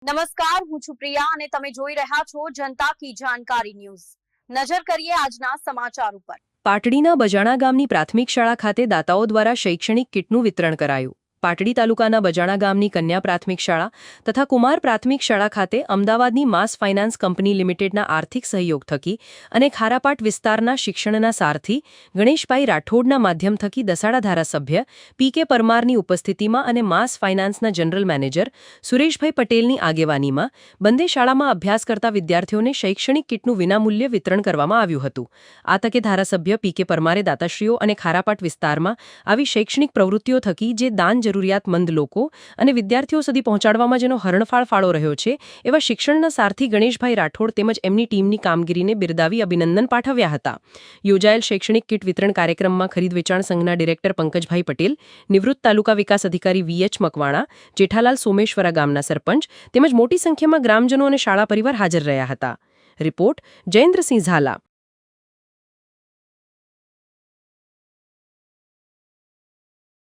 નમસ્કાર, હું છું પ્રિયા અને તમે જોઈ રહ્યા છો જનતા કી જાણકારી ન્યૂઝ। નજર કરીએ આજના સમાચાર ઉપર। પાટડીના બજાણા ગામની પ્રાથમિક શાળા ખાતે દાતાઓ દ્વારા શૈક્ષણિક કિટનું વિતરણ કરાયું। પાટડી તાલુકાના બજાણા ગામની કન્યા પ્રાથમિક શાળા તથા કુમાર પ્રાથમિક શાળા ખાતે અમદાવાદની માસ ફાઇનાન્સ કંપની લિમિટેડના આર્થિક સહયોગ થકી અને ખારાપાટ વિસ્તારના શિક્ષણના સારથી ગણેશભાઈ રાઠોડના માધ્યમ થકી દસાડા ધારાસભ્ય પી.કે. પરમારની ઉપસ્થિતિમાં અને માસ ફાઇનાન્સના જનરલ મેનેજર સુરેશભાઈ પટેલની આગેવાનીમાં બંને શાળામાં અભ્યાસ કરતા વિદ્યાર્થીઓને શૈક્ષણિક કિટનું વિનામૂલ્યે વિતરણ કરવામાં આવ્યું હતું। આ તકે ધારાસભ્ય પી.કે. પરમારે દાતાશ્રીઓ અને ખારાપાટ વિસ્તારમાં આવી શૈક્ષણિક પ્રવૃત્તિઓ થકી જે દાન જરૂરિયાતમંદ લોકો અને વિદ્યાર્થીઓ સુધી પહોંચાડવામાં જેનો હરણફાળ ફાળો રહ્યો છે એવા શિક્ષણના સારથી ગણેશભાઈ રાઠોડ તેમજ એમની ટીમની કામગીરીને બિરદાવી અભિનંદન પાઠવ્યા હતા। યોજાયેલ શૈક્ષણિક કિટ વિતરણ કાર્યક્રમમાં ખરીદ વેચાણ સંઘના ડિરેક્ટર પંકજભાઈ પટેલ, નિવૃત્ત તાલુકા વિકાસ અધિકારી વી.એચ. મકવાણા, જેઠાલાલ સોમેશ્વરા ગામના સરપંચ તેમજ મોટી સંખ્યામાં ગ્રામજનો અને શાળા પરિવાર હાજર રહ્યા હતા। રિપોર્ટ જયેન્દ્રસિંહ ઝાલા।